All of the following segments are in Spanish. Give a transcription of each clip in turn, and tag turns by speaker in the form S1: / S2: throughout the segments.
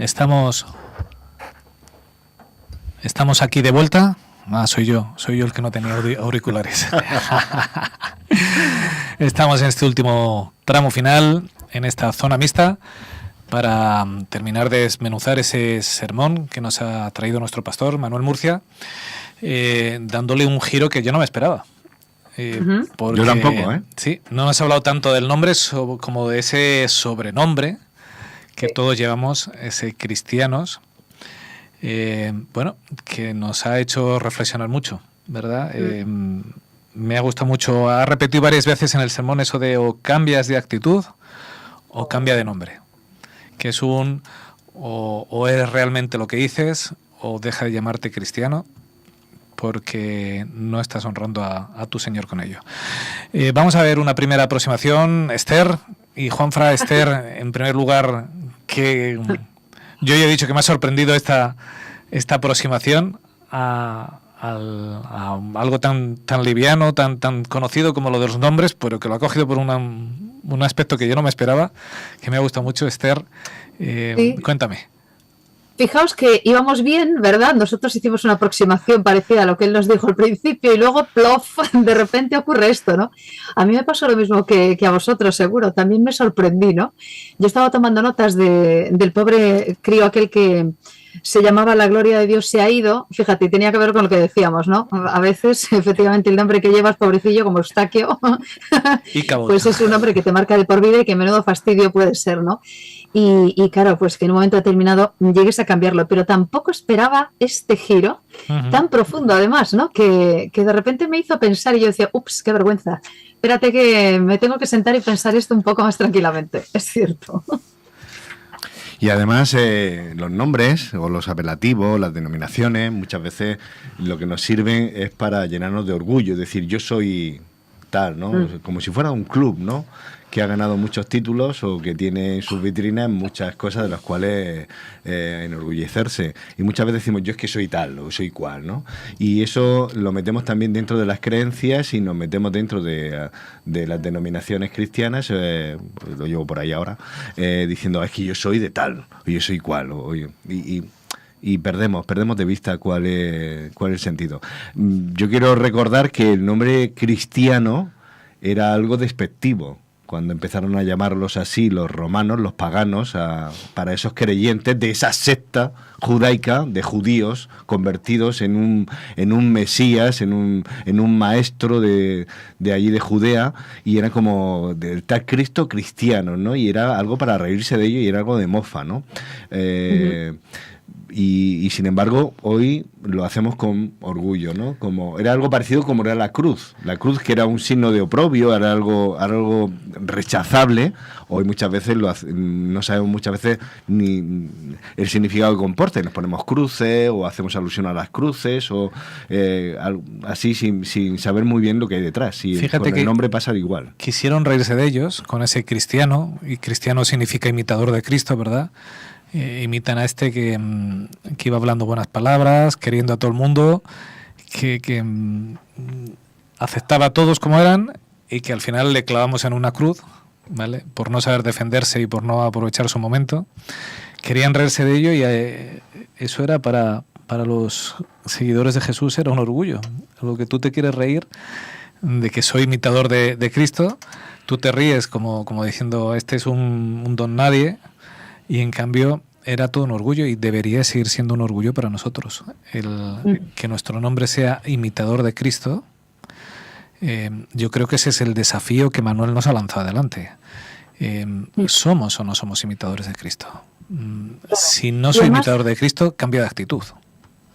S1: Estamos aquí de vuelta. Soy yo el que no tenía auriculares. Estamos en este último tramo final, en esta zona mixta, para terminar de desmenuzar ese sermón que nos ha traído nuestro pastor, Manuel Murcia, dándole un giro que yo no me esperaba. Porque,
S2: yo tampoco, ¿eh?
S1: Sí, no nos ha hablado tanto del nombre como de ese sobrenombre que todos llevamos, ese cristianos. Bueno, que nos ha hecho reflexionar mucho, ¿verdad? Me ha gustado mucho, ha repetido varias veces en el sermón eso de o cambias de actitud o cambia de nombre, que es o eres realmente lo que dices o deja de llamarte cristiano porque no estás honrando a tu Señor con ello. Vamos a ver una primera aproximación, Esther y Juanfra. Esther, en primer lugar, que yo ya he dicho que me ha sorprendido esta aproximación a algo tan liviano, tan conocido como lo de los nombres, pero que lo ha cogido por un aspecto que yo no me esperaba, que me ha gustado mucho. Esther,
S3: Sí.
S1: Cuéntame.
S3: Fijaos que íbamos bien, ¿verdad? Nosotros hicimos una aproximación parecida a lo que él nos dijo al principio y luego, plof, de repente ocurre esto, ¿no? A mí me pasó lo mismo que a vosotros, seguro. También me sorprendí, ¿no? Yo estaba tomando notas del pobre crío aquel que se llamaba La gloria de Dios se ha ido. Fíjate, tenía que ver con lo que decíamos, ¿no? A veces, efectivamente, el nombre que llevas, pobrecillo, como Eustaquio, pues es un nombre que te marca de por vida y que menudo fastidio puede ser, ¿no? Y claro, pues que en un momento determinado llegues a cambiarlo, pero tampoco esperaba este giro tan profundo, además, ¿no? Que de repente me hizo pensar y yo decía, ups, qué vergüenza. Espérate que me tengo que sentar y pensar esto un poco más tranquilamente, es cierto.
S2: Y además los nombres o los apelativos, las denominaciones, muchas veces lo que nos sirven es para llenarnos de orgullo, es decir, yo soy tal, ¿no? Como si fuera un club, ¿no? Que ha ganado muchos títulos o que tiene en sus vitrinas muchas cosas de las cuales enorgullecerse. Y muchas veces decimos, yo es que soy tal o soy cual, ¿no? Y eso lo metemos también dentro de las creencias y nos metemos dentro de las denominaciones cristianas, lo llevo por ahí ahora, diciendo, es que yo soy de tal, o yo soy cual, y perdemos de vista cuál es el sentido. Yo quiero recordar que el nombre cristiano era algo despectivo cuando empezaron a llamarlos así los romanos, los paganos, para esos creyentes de esa secta judaica de judíos convertidos en un mesías, en un maestro de allí de Judea, y era como del tal Cristo cristiano, ¿no? Y era algo para reírse de ello y era algo de mofa, ¿no? Y sin embargo hoy lo hacemos con orgullo, ¿no? Como era algo parecido como era la cruz que era un signo de oprobio, era algo rechazable. Hoy muchas veces no sabemos muchas veces ni el significado que comporta, nos ponemos cruces o hacemos alusión a las cruces o así sin saber muy bien lo que hay detrás. Y
S1: fíjate
S2: con el nombre pasa igual.
S1: Quisieron reírse de ellos con ese cristiano, y cristiano significa imitador de Cristo, ¿verdad? Imitan a este que iba hablando buenas palabras, queriendo a todo el mundo, que aceptaba a todos como eran y que al final le clavamos en una cruz, ¿vale? Por no saber defenderse y por no aprovechar su momento. Querían reírse de ello y eso era para los seguidores de Jesús, era un orgullo. Lo que tú te quieres reír de que soy imitador de Cristo, tú te ríes como diciendo, este es un don nadie. Y en cambio era todo un orgullo y debería seguir siendo un orgullo para nosotros. Que nuestro nombre sea imitador de Cristo, yo creo que ese es el desafío que Manuel nos ha lanzado adelante. ¿Somos o no somos imitadores de Cristo? Si no soy imitador de Cristo, cambia de actitud.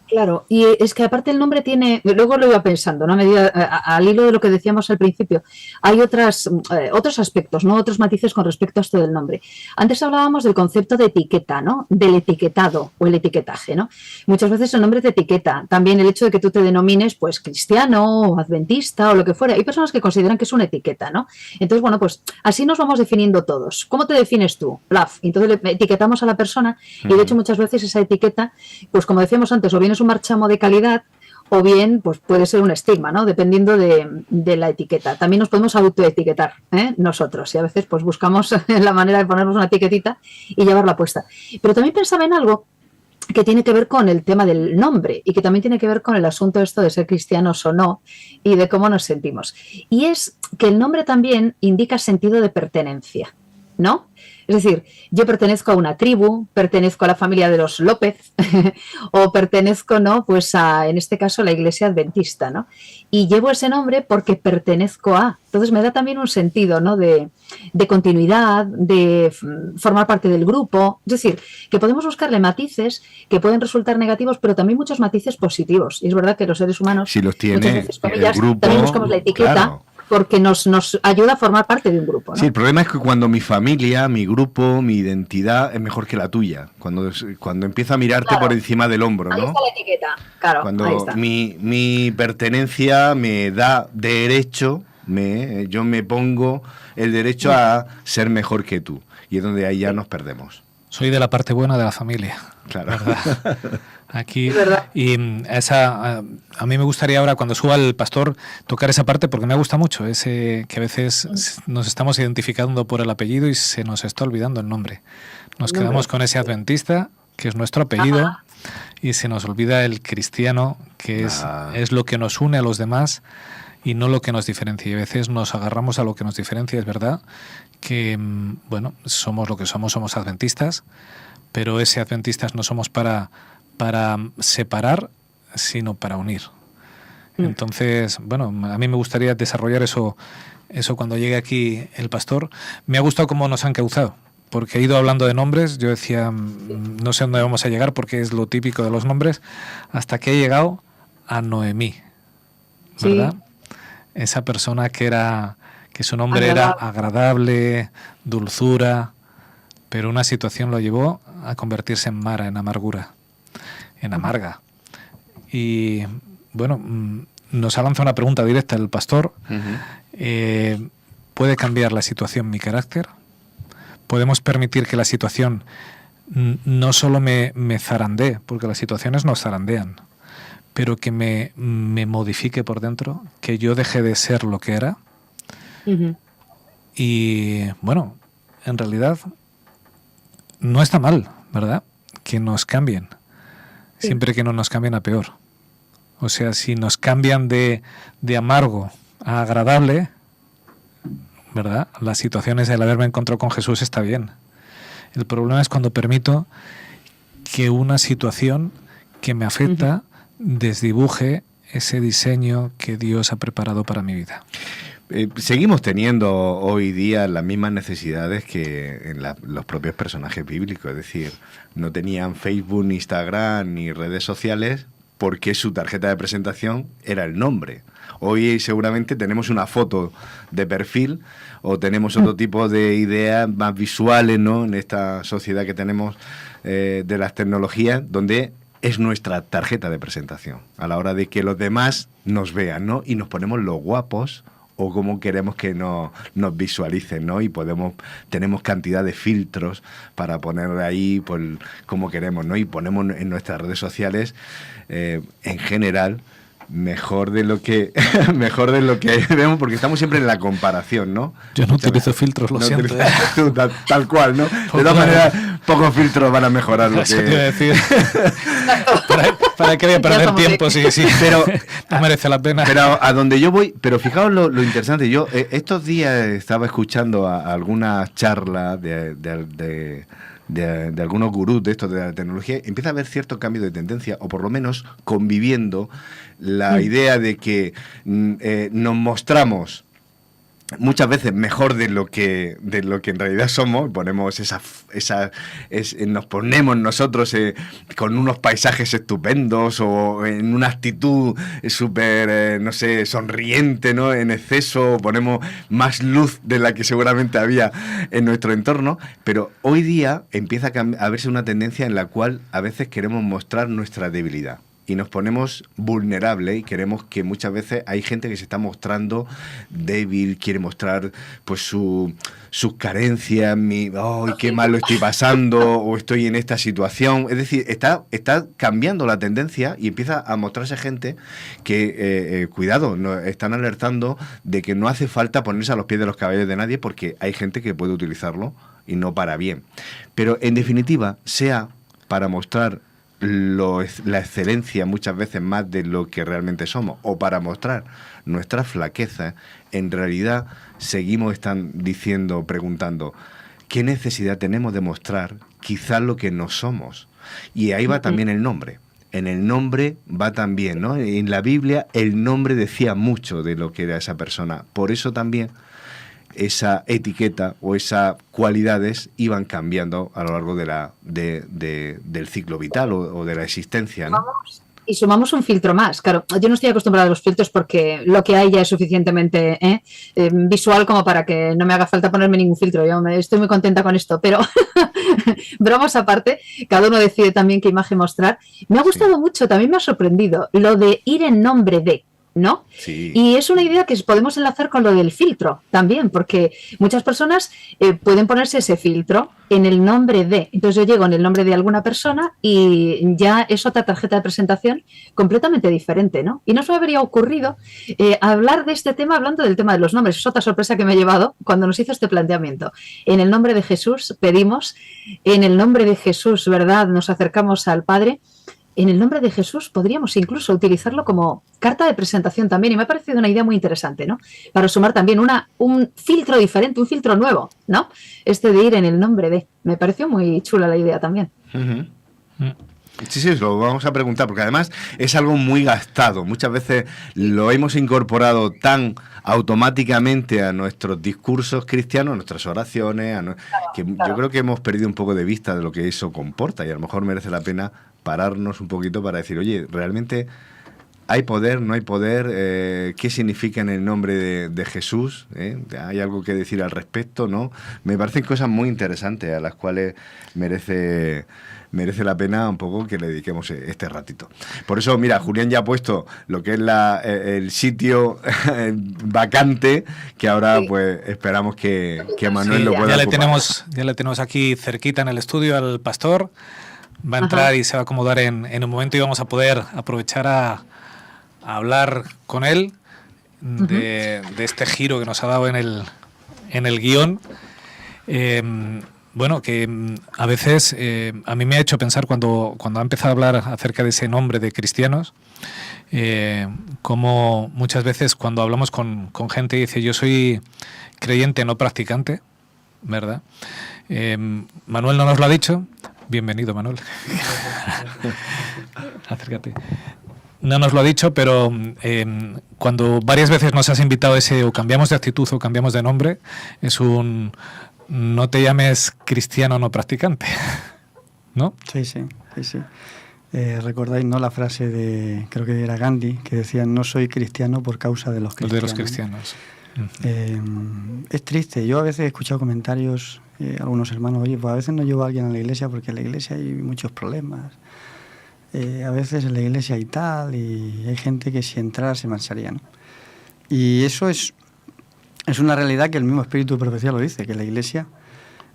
S3: Claro, y es que aparte el nombre tiene, luego lo iba pensando, ¿no? Al hilo de lo que decíamos al principio, hay otros aspectos, ¿no? Otros matices con respecto a esto del nombre. Antes hablábamos del concepto de etiqueta, ¿no? Del etiquetado o el etiquetaje, ¿no? Muchas veces el nombre te etiqueta. También el hecho de que tú te denomines, pues, cristiano o adventista o lo que fuera. Hay personas que consideran que es una etiqueta, ¿no? Entonces, bueno, pues así nos vamos definiendo todos. ¿Cómo te defines tú? Plaf. Entonces le etiquetamos a la persona y de hecho muchas veces esa etiqueta, pues como decíamos antes, o bien es un marchamo de calidad o bien pues puede ser un estigma, ¿no? Dependiendo de la etiqueta. También nos podemos autoetiquetar, nosotros, y a veces pues buscamos la manera de ponernos una etiquetita y llevarla puesta. Pero también pensaba en algo que tiene que ver con el tema del nombre y que también tiene que ver con el asunto esto de ser cristianos o no y de cómo nos sentimos. Y es que el nombre también indica sentido de pertenencia, ¿no? Es decir, yo pertenezco a una tribu, pertenezco a la familia de los López o pertenezco, ¿no? Pues en este caso, a la iglesia adventista, ¿no? Y llevo ese nombre porque pertenezco a. Entonces me da también un sentido, ¿no? De continuidad, de formar parte del grupo. Es decir, que podemos buscarle matices que pueden resultar negativos, pero también muchos matices positivos. Y es verdad que los seres humanos,
S2: si los tiene
S3: muchas veces, comillas,
S2: el grupo,
S3: también buscamos la etiqueta.
S2: Claro.
S3: Porque nos ayuda a formar parte de un grupo, ¿no?
S2: Sí, el problema es que cuando mi familia, mi grupo, mi identidad es mejor que la tuya. Cuando empiezo a mirarte por encima del hombro, ¿no?
S3: Ahí está la etiqueta, claro.
S2: Cuando
S3: ahí está.
S2: mi pertenencia me da derecho, yo me pongo el derecho a ser mejor que tú. Y es donde ahí ya nos perdemos.
S1: Soy de la parte buena de la familia.
S2: Claro.
S1: ¿Verdad? Aquí,
S3: Es verdad.
S1: y a mí me gustaría ahora, cuando suba el pastor, tocar esa parte porque me gusta mucho, ese que a veces nos estamos identificando por el apellido y se nos está olvidando el nombre. Nos quedamos con ese adventista, que es nuestro apellido,
S3: Ajá.
S1: y se nos olvida el cristiano, que es lo que nos une a los demás y no lo que nos diferencia. Y a veces nos agarramos a lo que nos diferencia, es verdad, que, bueno, somos lo que somos adventistas, pero ese adventistas no somos para separar, sino para unir. Entonces, bueno, a mí me gustaría desarrollar eso cuando llegue aquí el pastor. Me ha gustado cómo nos han cauzado, porque he ido hablando de nombres. Yo decía, no sé dónde vamos a llegar porque es lo típico de los nombres, hasta que he llegado a Noemí, ¿verdad? Sí. Esa persona que su nombre era agradable, dulzura, pero una situación lo llevó a convertirse en Mara, en amargura, en amarga. Y bueno, nos ha lanzado una pregunta directa el pastor. ¿Puede cambiar la situación mi carácter? ¿Podemos permitir que la situación no solo me zarandee, porque las situaciones nos zarandean, pero que me modifique por dentro, que yo deje de ser lo que era? Y bueno, en realidad no está mal, ¿verdad? Que nos cambien, siempre que no nos cambien a peor. O sea, si nos cambian de amargo a agradable, ¿verdad? Las situaciones del haberme encontrado con Jesús está bien. El problema es cuando permito que una situación que me afecta desdibuje ese diseño que Dios ha preparado para mi vida.
S2: Seguimos teniendo hoy día las mismas necesidades que en los propios personajes bíblicos, es decir, no tenían Facebook, ni Instagram, ni redes sociales porque su tarjeta de presentación era el nombre. Hoy seguramente tenemos una foto de perfil o tenemos otro tipo de ideas más visuales, ¿no? En esta sociedad que tenemos de las tecnologías, donde es nuestra tarjeta de presentación a la hora de que los demás nos vean, ¿no? Y nos ponemos los guapos o como queremos que nos visualicen, ¿no? Y tenemos cantidad de filtros para poner ahí pues, como queremos, ¿no? Y ponemos en nuestras redes sociales, en general, mejor de lo que vemos, porque estamos siempre en la comparación, ¿no?
S1: Yo no utilizo filtros, lo siento.
S2: Tú, tal cual, ¿no? De todas maneras, pocos filtros van a mejorar lo que...
S1: decir. ¿Para qué voy a perder tiempo? Sí, pero no merece la pena.
S2: Pero a donde yo voy, pero fijaos lo interesante, yo estos días estaba escuchando a algunas charlas de algunos gurús de estos de la tecnología, empieza a haber cierto cambio de tendencia, o por lo menos conviviendo la idea de que nos mostramos muchas veces mejor de lo que en realidad somos. Ponemos nos ponemos nosotros con unos paisajes estupendos o en una actitud súper, no sé, sonriente, ¿no? En exceso, ponemos más luz de la que seguramente había en nuestro entorno, pero hoy día empieza a verse una tendencia en la cual a veces queremos mostrar nuestra debilidad. y nos ponemos vulnerables y queremos que muchas veces hay gente que se está mostrando débil, quiere mostrar pues sus carencias, qué mal lo estoy pasando o estoy en esta situación. Es decir, está cambiando la tendencia y empieza a mostrarse gente que, cuidado, nos están alertando de que no hace falta ponerse a los pies de los caballos de nadie porque hay gente que puede utilizarlo y no para bien. Pero en definitiva, sea para mostrar la excelencia muchas veces más de lo que realmente somos o para mostrar nuestras flaquezas, en realidad seguimos preguntando ¿qué necesidad tenemos de mostrar quizás lo que no somos? Y ahí va también el nombre. En el nombre va también, ¿no? En la Biblia el nombre decía mucho de lo que era esa persona. Por eso también esa etiqueta o esas cualidades iban cambiando a lo largo del ciclo vital o de la existencia, ¿no?
S3: Y sumamos un filtro más. Claro, yo no estoy acostumbrada a los filtros porque lo que hay ya es suficientemente visual como para que no me haga falta ponerme ningún filtro. Yo estoy muy contenta con esto, pero bromas aparte, cada uno decide también qué imagen mostrar. Me ha gustado mucho, también me ha sorprendido lo de ir en nombre de, ¿no?
S2: Sí.
S3: Y es una idea que podemos enlazar con lo del filtro también, porque muchas personas pueden ponerse ese filtro en el nombre de. Entonces yo llego en el nombre de alguna persona y ya es otra tarjeta de presentación completamente diferente, ¿no? Y no se me habría ocurrido hablar de este tema hablando del tema de los nombres. Es otra sorpresa que me ha llevado cuando nos hizo este planteamiento. En el nombre de Jesús pedimos, en el nombre de Jesús, ¿verdad? Nos acercamos al Padre. En el nombre de Jesús podríamos incluso utilizarlo como carta de presentación también y me ha parecido una idea muy interesante, ¿no? Para sumar también un filtro diferente, un filtro nuevo, ¿no? Este de ir en el nombre de. Me pareció muy chula la idea también.
S2: Uh-huh. Sí, lo vamos a preguntar, porque además es algo muy gastado. Muchas veces lo hemos incorporado tan automáticamente a nuestros discursos cristianos, a nuestras oraciones, que yo creo que hemos perdido un poco de vista de lo que eso comporta y a lo mejor merece la pena pararnos un poquito para decir, oye, ¿realmente hay poder, no hay poder? ¿Qué significa en el nombre de Jesús? ¿Hay algo que decir al respecto? ¿No? Me parecen cosas muy interesantes a las cuales merece la pena un poco que le dediquemos este ratito. Por eso, mira, Julián ya ha puesto lo que es el sitio vacante, que ahora pues esperamos que Manuel lo pueda ocupar.
S1: Ya le tenemos aquí cerquita en el estudio al pastor. Va a entrar y se va a acomodar en un momento y vamos a poder aprovechar a hablar con él de este giro que nos ha dado en el guión. Bueno, que a veces a mí me ha hecho pensar cuando ha empezado a hablar acerca de ese nombre de cristianos, como muchas veces cuando hablamos con gente y dice yo soy creyente no practicante, ¿verdad? Manuel no nos lo ha dicho. Bienvenido, Manuel. Acércate. No nos lo ha dicho, pero cuando varias veces nos has invitado o cambiamos de actitud o cambiamos de nombre, es no te llames cristiano no practicante, ¿no?
S4: Sí. Recordáis, ¿no?, la frase de, creo que era Gandhi, que decía, no soy cristiano por causa de los cristianos.
S1: De los cristianos.
S4: Es triste. Yo a veces he escuchado comentarios, algunos hermanos, oye, pues a veces no llevo a alguien a la iglesia porque en la iglesia hay muchos problemas. A veces en la iglesia hay tal, y hay gente que si entrara se marcharía, ¿no? Y eso es una realidad que el mismo espíritu de profecía lo dice, que la iglesia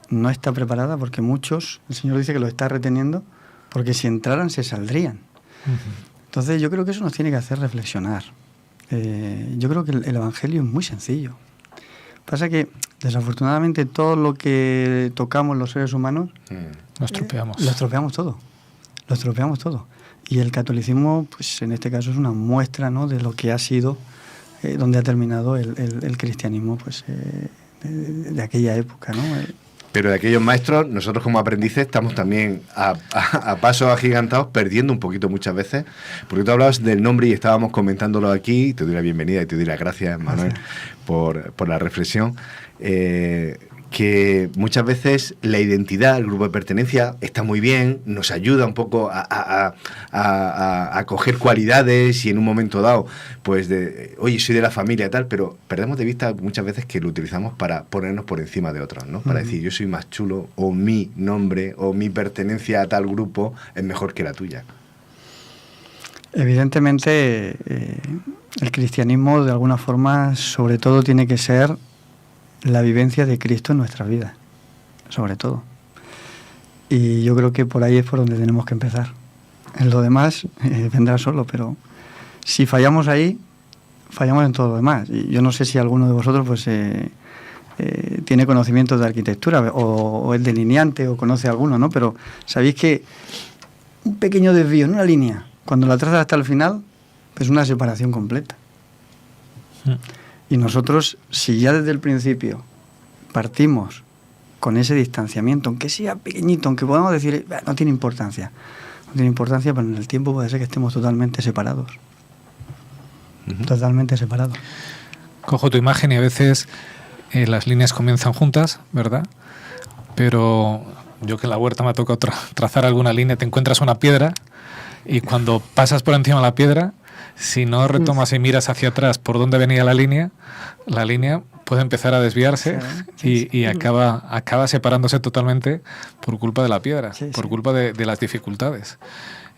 S4: no está preparada porque muchos, el Señor dice que los está reteniendo, porque si entraran se saldrían. Uh-huh. Entonces yo creo que eso nos tiene que hacer reflexionar. Yo creo que el Evangelio es muy sencillo. Pasa que desafortunadamente todo lo que tocamos los seres humanos
S1: lo estropeamos.
S4: Lo estropeamos todo. Y el catolicismo, pues en este caso es una muestra, ¿no?, de lo que ha sido, donde ha terminado el cristianismo, pues de aquella época, ¿no?
S2: Pero de aquellos maestros, nosotros como aprendices estamos también a pasos agigantados perdiendo un poquito muchas veces, porque tú hablabas del nombre y estábamos comentándolo aquí, te doy la bienvenida y te doy las gracias, Manuel, por la reflexión, que muchas veces la identidad, el grupo de pertenencia está muy bien, nos ayuda un poco a coger cualidades y en un momento dado, pues oye, soy de la familia y tal, pero perdemos de vista muchas veces que lo utilizamos para ponernos por encima de otros, ¿no? Para decir, yo soy más chulo, o mi nombre, o mi pertenencia a tal grupo es mejor que la tuya.
S4: Evidentemente, el cristianismo, de alguna forma, sobre todo tiene que ser la vivencia de Cristo en nuestra vida, sobre todo. Y yo creo que por ahí es por donde tenemos que empezar. En lo demás vendrá solo, pero si fallamos ahí, fallamos en todo lo demás. Y yo no sé si alguno de vosotros pues tiene conocimientos de arquitectura o es delineante o conoce alguno, ¿no? Pero sabéis que un pequeño desvío en una línea, cuando la trazas hasta el final, es una separación completa. Y nosotros, si ya desde el principio partimos con ese distanciamiento, aunque sea pequeñito, aunque podamos decir, no tiene importancia, pero en el tiempo puede ser que estemos totalmente separados. Totalmente separados.
S1: Cojo tu imagen y a veces las líneas comienzan juntas, ¿verdad? Pero yo que en la huerta me ha tocado trazar alguna línea, te encuentras una piedra y cuando pasas por encima de la piedra, si no retomas y miras hacia atrás por dónde venía la línea puede empezar a desviarse y acaba separándose totalmente por culpa de la piedra, por culpa de las dificultades.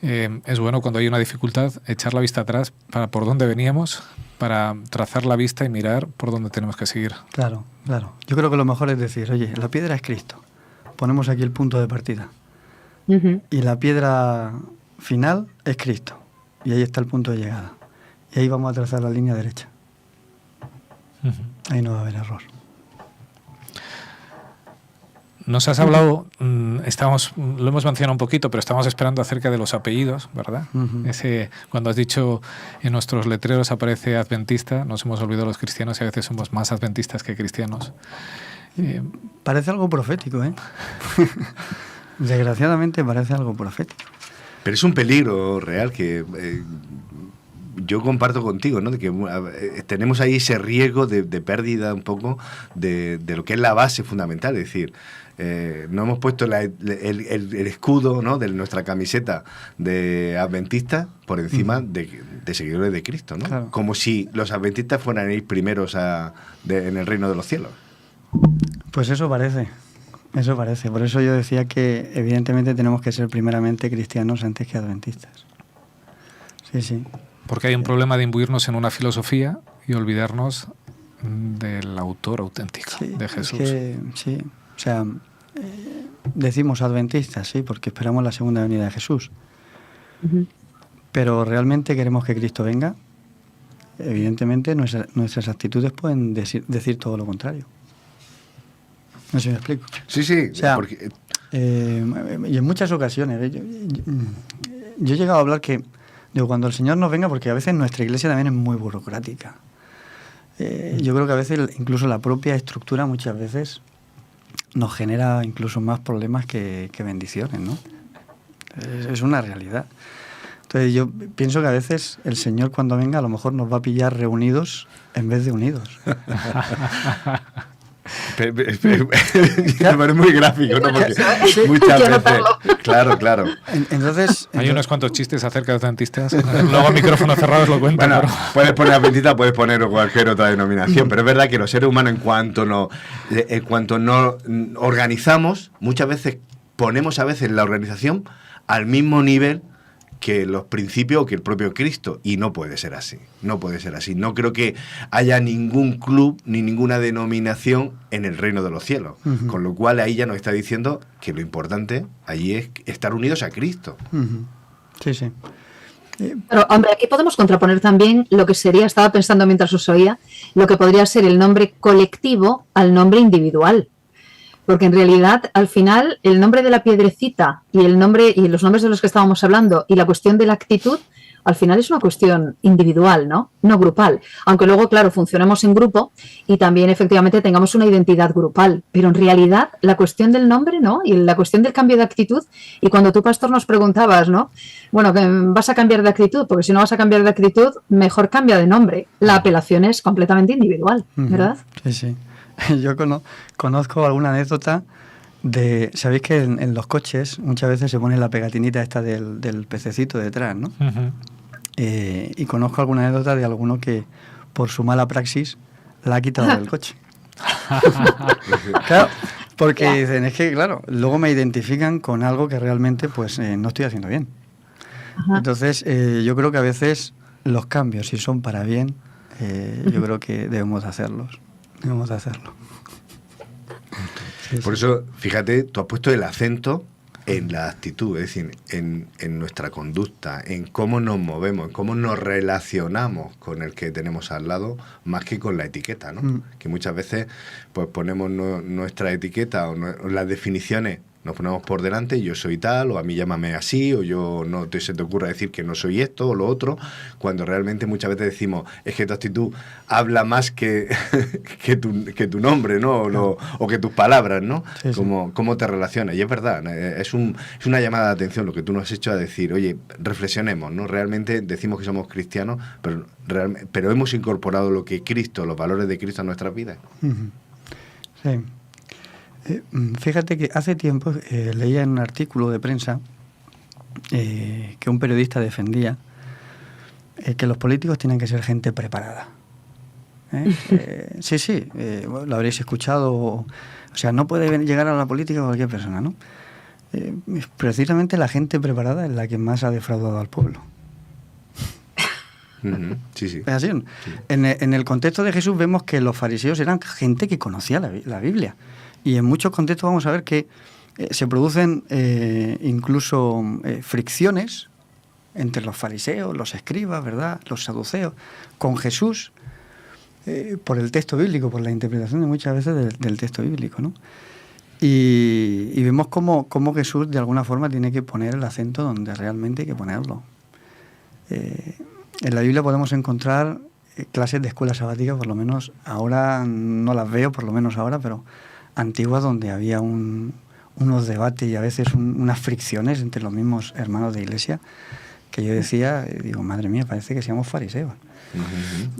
S1: Es bueno cuando hay una dificultad echar la vista atrás para por dónde veníamos, para trazar la vista y mirar por dónde tenemos que seguir.
S4: Claro, claro. Yo creo que lo mejor es decir, oye, la piedra es Cristo. Ponemos aquí el punto de partida. Y la piedra final es Cristo. Y ahí está el punto de llegada. Y ahí vamos a trazar la línea derecha. Ahí no va a haber error.
S1: Nos has hablado, lo hemos mencionado un poquito, pero estamos esperando acerca de los apellidos, ¿verdad? Cuando has dicho en nuestros letreros aparece adventista, nos hemos olvidado los cristianos y a veces somos más adventistas que cristianos.
S4: Parece algo profético, ¿eh? Desgraciadamente parece algo profético.
S2: Pero es un peligro real que yo comparto contigo, ¿no? De que tenemos ahí ese riesgo de pérdida un poco de lo que es la base fundamental, es decir, no hemos puesto el escudo, ¿no?, de nuestra camiseta de adventistas por encima de seguidores de Cristo, ¿no?
S4: Claro.
S2: Como si los adventistas fueran a ir primeros en el reino de los cielos.
S4: Pues eso parece. Por eso yo decía que evidentemente tenemos que ser primeramente cristianos antes que adventistas. Sí.
S1: Porque hay un problema de imbuirnos en una filosofía y olvidarnos del autor auténtico, de Jesús.
S4: Sí, o sea, decimos adventistas, sí, porque esperamos la segunda venida de Jesús. Pero realmente queremos que Cristo venga. Evidentemente nuestras actitudes pueden decir todo lo contrario. No sé si me explico.
S2: Sí.
S4: O sea,
S2: porque...
S4: y en muchas ocasiones, yo he llegado a hablar que, digo, cuando el Señor nos venga, porque a veces nuestra iglesia también es muy burocrática. Yo creo que a veces incluso la propia estructura muchas veces nos genera incluso más problemas que bendiciones, ¿no? Es una realidad. Entonces yo pienso que a veces el Señor cuando venga a lo mejor nos va a pillar reunidos en vez de unidos.
S2: Es muy gráfico, ¿no? Porque muchas veces... Claro.
S4: Entonces,
S1: hay unos cuantos chistes acerca de los adventistas. Luego a micrófono cerrado os lo cuento.
S2: Bueno, puedes poner adventista, puedes poner cualquier otra denominación, pero es verdad que los seres humanos, en cuanto nos organizamos, muchas veces ponemos a veces la organización al mismo nivel que los principios o que el propio Cristo, y no puede ser así. No creo que haya ningún club ni ninguna denominación en el reino de los cielos, con lo cual ahí ya nos está diciendo que lo importante allí es estar unidos a Cristo.
S4: Sí.
S3: Pero, hombre, aquí podemos contraponer también lo que sería, estaba pensando mientras os oía, lo que podría ser el nombre colectivo al nombre individual. Porque en realidad, al final, el nombre de la piedrecita y el nombre y los nombres de los que estábamos hablando y la cuestión de la actitud, al final es una cuestión individual, ¿no? No grupal. Aunque luego, claro, funcionemos en grupo y también efectivamente tengamos una identidad grupal. Pero en realidad, la cuestión del nombre, ¿no? Y la cuestión del cambio de actitud. Y cuando tú, pastor, nos preguntabas, ¿no? Bueno, que vas a cambiar de actitud, porque si no vas a cambiar de actitud, mejor cambia de nombre. La apelación es completamente individual, ¿verdad?
S4: Sí. Yo conozco alguna anécdota de... ¿Sabéis que en los coches muchas veces se pone la pegatinita esta del pececito detrás, ¿no? Y conozco alguna anécdota de alguno que por su mala praxis la ha quitado del coche. Claro, porque dicen, es que claro, luego me identifican con algo que realmente pues no estoy haciendo bien. Entonces, yo creo que a veces los cambios, si son para bien, yo creo que debemos de hacerlos. Debemos de hacerlo. Sí,
S2: Por eso, fíjate, tú has puesto el acento en la actitud, es decir, en nuestra conducta, en cómo nos movemos, en cómo nos relacionamos con el que tenemos al lado, más que con la etiqueta, ¿no? Que muchas veces pues ponemos nuestra etiqueta o las definiciones, nos ponemos por delante, yo soy tal, o a mí llámame así, o yo se te ocurra decir que no soy esto o lo otro, cuando realmente muchas veces decimos, es que tu actitud habla más que tu nombre, ¿no? O que tus palabras, ¿no?
S4: Sí, sí.
S2: Cómo te relacionas. Y es verdad, es una llamada de atención lo que tú nos has hecho a decir, oye, reflexionemos, ¿no? Realmente decimos que somos cristianos, pero hemos incorporado lo que Cristo, los valores de Cristo a nuestras vidas.
S4: Sí. Fíjate que hace tiempo leía en un artículo de prensa que un periodista defendía que los políticos tienen que ser gente preparada. Sí, lo habréis escuchado. O sea, no puede llegar a la política cualquier persona, ¿no? Precisamente la gente preparada es la que más ha defraudado al pueblo.
S2: Sí, sí.
S4: ¿Es así?
S2: Sí.
S4: En el contexto de Jesús vemos que los fariseos eran gente que conocía la Biblia. Y en muchos contextos vamos a ver que se producen incluso fricciones entre los fariseos, los escribas, ¿verdad?, los saduceos, con Jesús, por el texto bíblico, por la interpretación de muchas veces del texto bíblico, ¿no? Y vemos cómo Jesús de alguna forma tiene que poner el acento donde realmente hay que ponerlo. En la Biblia podemos encontrar clases de escuela sabática, por lo menos ahora no las veo, por lo menos ahora, pero antiguas, donde había unos debates y a veces unas fricciones entre los mismos hermanos de iglesia, que yo decía, digo, madre mía, parece que seamos fariseos.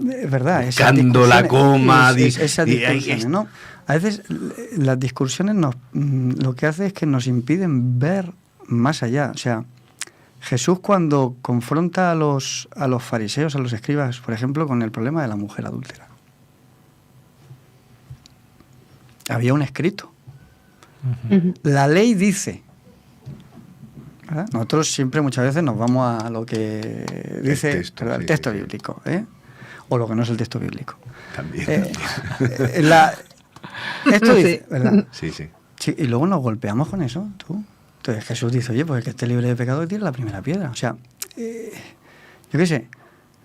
S4: Es verdad.
S2: Buscando la coma.
S4: Esas discusiones, ¿no? A veces las discusiones lo que hace es que nos impiden ver más allá. O sea, Jesús, cuando confronta a los fariseos, a los escribas, por ejemplo, con el problema de la mujer adúltera, había un escrito. La ley dice, ¿verdad? Nosotros siempre, muchas veces, nos vamos a lo que dice el texto bíblico, o lo que no es el texto bíblico.
S2: También.
S4: Esto dice, ¿verdad?
S2: Sí, sí.
S4: Sí, y luego nos golpeamos con eso, tú. Entonces Jesús dice, oye, pues el que esté libre de pecado que tire la primera piedra. O sea, yo qué sé.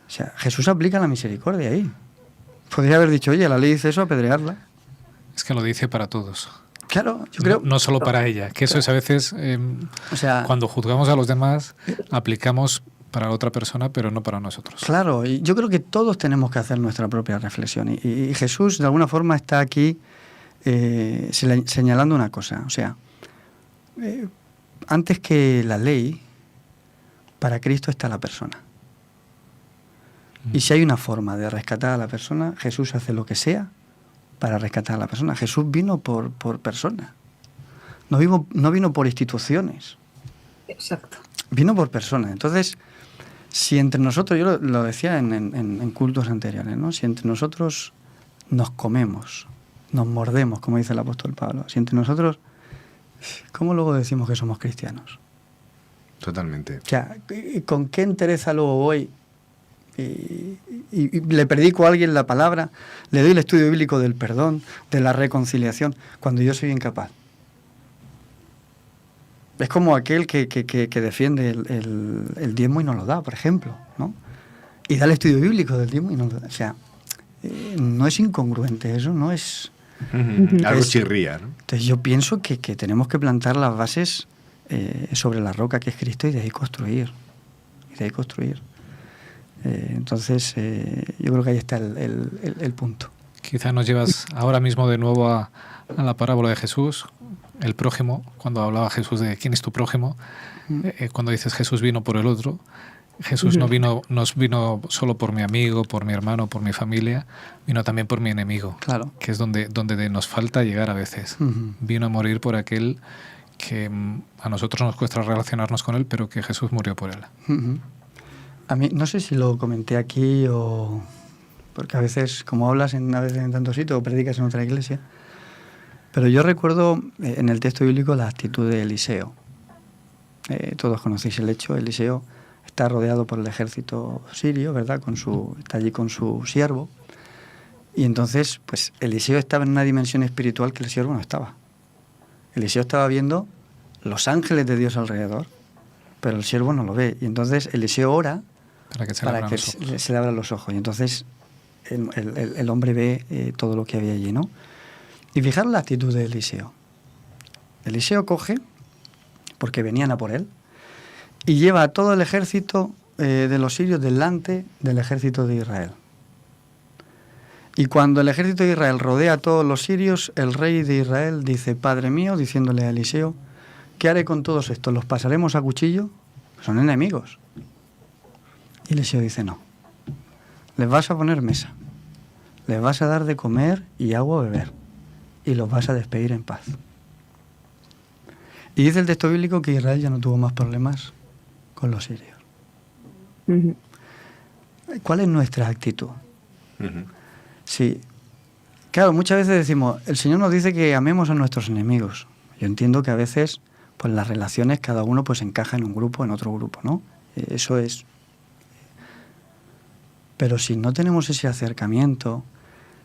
S4: O sea, Jesús aplica la misericordia ahí. Podría haber dicho, oye, la ley dice eso, apedrearla.
S1: Es que lo dice para todos.
S4: Claro, yo creo.
S1: No solo para ella, que eso es a veces,
S4: o sea,
S1: cuando juzgamos a los demás, aplicamos para la otra persona, pero no para nosotros.
S4: Claro, y yo creo que todos tenemos que hacer nuestra propia reflexión. Y Jesús, de alguna forma, está aquí señalando una cosa. O sea, antes que la ley, para Cristo está la persona. Y si hay una forma de rescatar a la persona, Jesús hace lo que sea para rescatar a la persona. Jesús vino por personas. No vino por instituciones.
S3: Exacto.
S4: Vino por personas. Entonces, si entre nosotros, yo lo decía en cultos anteriores, ¿no? Si entre nosotros nos comemos, nos mordemos, como dice el apóstol Pablo, si entre nosotros, ¿cómo luego decimos que somos cristianos?
S2: Totalmente.
S4: O sea, ¿con qué entereza luego voy y le predico a alguien la palabra, le doy el estudio bíblico del perdón, de la reconciliación, cuando yo soy incapaz? Es como aquel que defiende el diezmo y no lo da, por ejemplo, ¿no? Y da el estudio bíblico del diezmo y no lo da. O sea, no es incongruente eso, no es...
S2: Algo chirría, ¿no?
S4: Entonces yo pienso que tenemos que plantar las bases sobre la roca que es Cristo y de ahí construir. Entonces yo creo que ahí está el punto.
S1: Quizá nos llevas ahora mismo de nuevo a la parábola de Jesús, el prójimo, cuando hablaba Jesús de quién es tu prójimo, cuando dices Jesús vino por el otro, Jesús no vino solo por mi amigo, por mi hermano, por mi familia, vino también por mi enemigo,
S4: Claro.
S1: que es donde nos falta llegar a veces. Vino a morir por aquel que a nosotros nos cuesta relacionarnos con él, pero que Jesús murió por él.
S4: A mí, no sé si lo comenté aquí o... Porque a veces, como hablas a veces en tantos sitios o predicas en otra iglesia, pero yo recuerdo en el texto bíblico la actitud de Eliseo. Todos conocéis el hecho. Eliseo está rodeado por el ejército sirio, ¿verdad? Está allí con su siervo. Y entonces, pues Eliseo estaba en una dimensión espiritual que el siervo no estaba. Eliseo estaba viendo los ángeles de Dios alrededor, pero el siervo no lo ve. Y entonces Eliseo ora
S1: Para que
S4: se le abran los ojos. Y entonces el hombre ve todo lo que había allí, ¿no? Y fijaros la actitud de Eliseo. Eliseo coge, porque venían a por él, y lleva a todo el ejército de los sirios delante del ejército de Israel. Y cuando el ejército de Israel rodea a todos los sirios, el rey de Israel dice: Padre mío, diciéndole a Eliseo, ¿qué haré con todos estos? ¿Los pasaremos a cuchillo? Son enemigos. Y Eliseo dice: no, les vas a poner mesa, les vas a dar de comer y agua a beber, y los vas a despedir en paz. Y dice el texto bíblico que Israel ya no tuvo más problemas con los sirios.
S3: Ujú.
S4: ¿Cuál es nuestra actitud?
S2: Ujú.
S4: Sí, claro, muchas veces decimos, el Señor nos dice que amemos a nuestros enemigos. Yo entiendo que a veces, pues las relaciones, cada uno pues encaja en un grupo, en otro grupo, ¿no? Eso es. Pero si no tenemos ese acercamiento,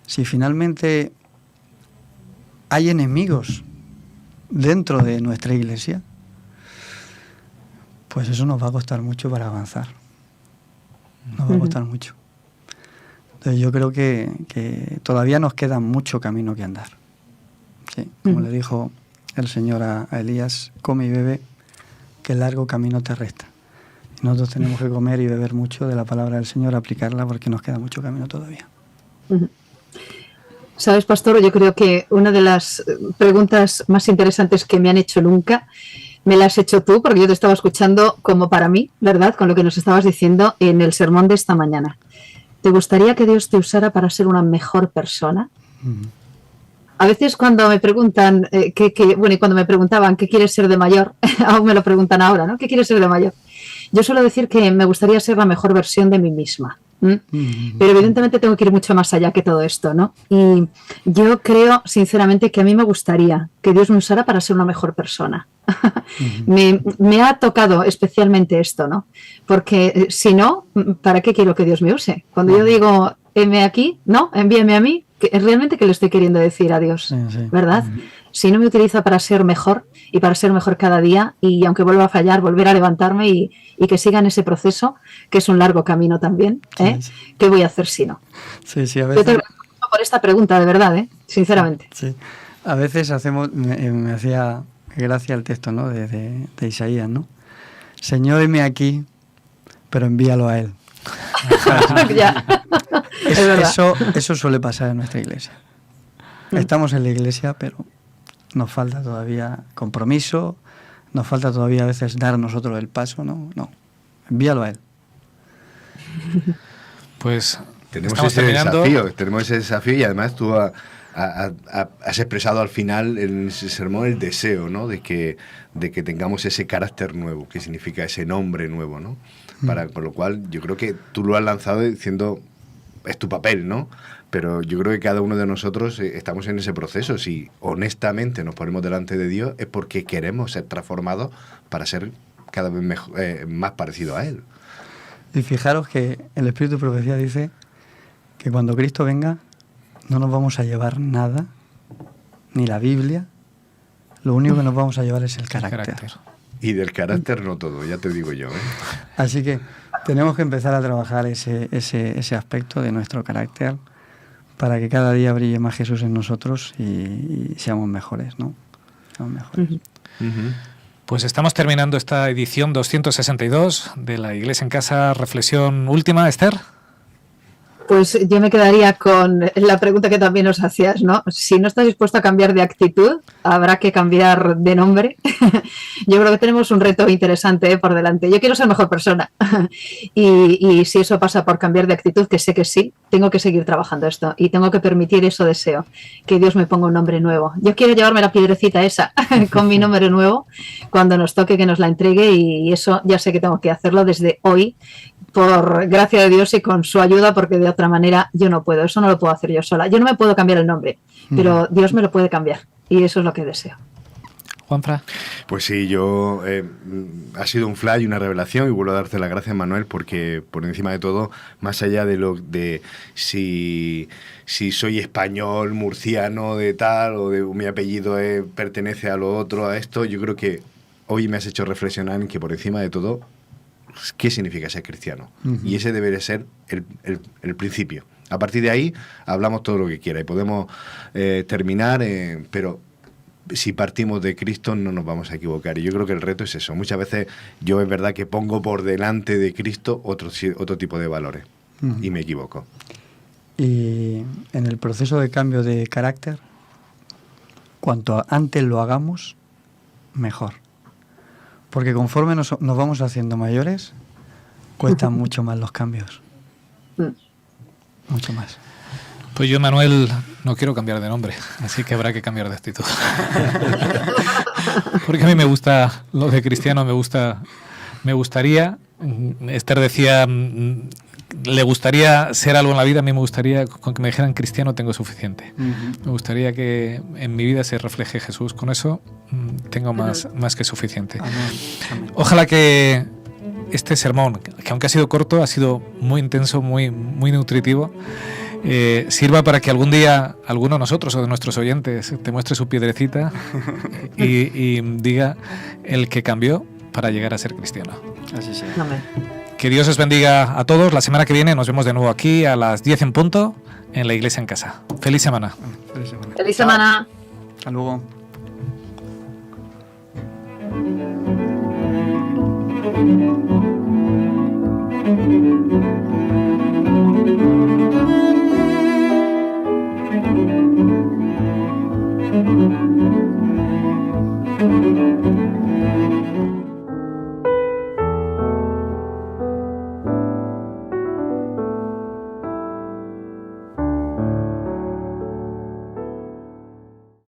S4: si finalmente hay enemigos dentro de nuestra iglesia, pues eso nos va a costar mucho para avanzar. Nos va a costar mucho. Entonces yo creo que todavía nos queda mucho camino que andar. Sí, como le dijo el Señor a Elías: come y bebe, que largo camino te resta. Y nosotros tenemos que comer y beber mucho de la palabra del Señor, aplicarla, porque nos queda mucho camino todavía.
S3: Sabes, pastor, yo creo que una de las preguntas más interesantes que me han hecho nunca me la has hecho tú, porque yo te estaba escuchando como para mí, ¿verdad?, con lo que nos estabas diciendo en el sermón de esta mañana. ¿Te gustaría que Dios te usara para ser una mejor persona? A veces cuando me preguntan, y cuando me preguntaban qué quieres ser de mayor, aún me lo preguntan ahora, ¿no? ¿Qué quieres ser de mayor? Yo suelo decir que me gustaría ser la mejor versión de mí misma. Pero evidentemente tengo que ir mucho más allá que todo esto, ¿no? Y yo creo, sinceramente, que a mí me gustaría que Dios me usara para ser una mejor persona. Me ha tocado especialmente esto, ¿no? Porque si no, ¿para qué quiero que Dios me use? Cuando yo digo, heme aquí, no, envíame a mí, es realmente que le estoy queriendo decir a Dios, ¿verdad? Si no me utiliza para ser mejor y para ser mejor cada día, y aunque vuelva a fallar, volver a levantarme y que siga en ese proceso, que es un largo camino también, ¿qué voy a hacer si no?
S4: Sí, a veces...
S3: Yo te agradezco por esta pregunta, de verdad, sinceramente.
S4: Sí, a veces me hacía gracia el texto, ¿no?, de Isaías, ¿no? Señor, heme aquí, pero envíalo a Él. Eso suele pasar en nuestra iglesia. Estamos en la iglesia, pero nos falta todavía compromiso, nos falta todavía a veces dar nosotros el paso, ¿no? Envíalo a Él.
S1: Pues
S2: tenemos ese desafío y además tú has expresado al final en ese sermón el deseo, ¿no?, de que tengamos ese carácter nuevo, que significa ese nombre nuevo, ¿no? Con lo cual yo creo que tú lo has lanzado diciendo, es tu papel, ¿no? Pero yo creo que cada uno de nosotros estamos en ese proceso. Si honestamente nos ponemos delante de Dios es porque queremos ser transformados para ser cada vez más parecido a Él.
S4: Y fijaros que el Espíritu de Profecía dice que cuando Cristo venga no nos vamos a llevar nada, ni la Biblia, lo único que nos vamos a llevar es el carácter.
S2: Y del carácter no todo, ya te digo yo, ¿eh?
S4: Así que tenemos que empezar a trabajar ese aspecto de nuestro carácter para que cada día brille más Jesús en nosotros y seamos mejores, ¿no? Seamos mejores.
S1: Pues estamos terminando esta edición 262 de la Iglesia en Casa. Reflexión última, Esther.
S3: Pues yo me quedaría con la pregunta que también nos hacías, ¿no? Si no estás dispuesto a cambiar de actitud, habrá que cambiar de nombre. Yo creo que tenemos un reto interesante por delante. Yo quiero ser mejor persona y si eso pasa por cambiar de actitud, que sé que sí, tengo que seguir trabajando esto y tengo que permitir eso deseo, que Dios me ponga un nombre nuevo. Yo quiero llevarme la piedrecita esa con mi nombre nuevo cuando nos toque que nos la entregue, y eso ya sé que tengo que hacerlo desde hoy, por gracia de Dios y con su ayuda, porque de otra manera yo no puedo, eso no lo puedo hacer yo sola. Yo no me puedo cambiar el nombre, pero Dios me lo puede cambiar y eso es lo que deseo.
S1: Juanfra.
S2: Pues sí, yo ha sido un flash y una revelación, y vuelvo a darte las gracias, Manuel, porque por encima de todo, más allá de si soy español, murciano, de tal, o de mi apellido pertenece a lo otro, a esto, yo creo que hoy me has hecho reflexionar en que por encima de todo, ¿qué significa ser cristiano? Y ese debería ser el principio. A partir de ahí hablamos todo lo que quiera y podemos terminar, pero si partimos de Cristo no nos vamos a equivocar. Y yo creo que el reto es eso. Muchas veces yo es verdad que pongo por delante de Cristo otro tipo de valores y me equivoco.
S4: Y en el proceso de cambio de carácter, cuanto antes lo hagamos, mejor. Porque conforme nos vamos haciendo mayores, cuestan mucho más los cambios. Mucho más.
S1: Pues yo, Manuel, no quiero cambiar de nombre, así que habrá que cambiar de actitud. Porque a mí me gusta lo de cristiano, me gustaría, Esther decía, le gustaría ser algo en la vida, a mí me gustaría, con que me dijeran cristiano tengo suficiente. Me gustaría que en mi vida se refleje Jesús, con eso tengo más que suficiente.
S4: Amén.
S1: Ojalá que este sermón, que aunque ha sido corto, ha sido muy intenso, muy nutritivo, sirva para que algún día alguno de nosotros o de nuestros oyentes te muestre su piedrecita y diga el que cambió para llegar a ser cristiano.
S4: Así sea.
S3: Amén.
S1: Que Dios os bendiga a todos. La semana que viene nos vemos de nuevo aquí a las 10 en punto en la Iglesia en Casa. Feliz semana.
S4: Feliz semana.
S3: Feliz semana.
S4: Hasta luego.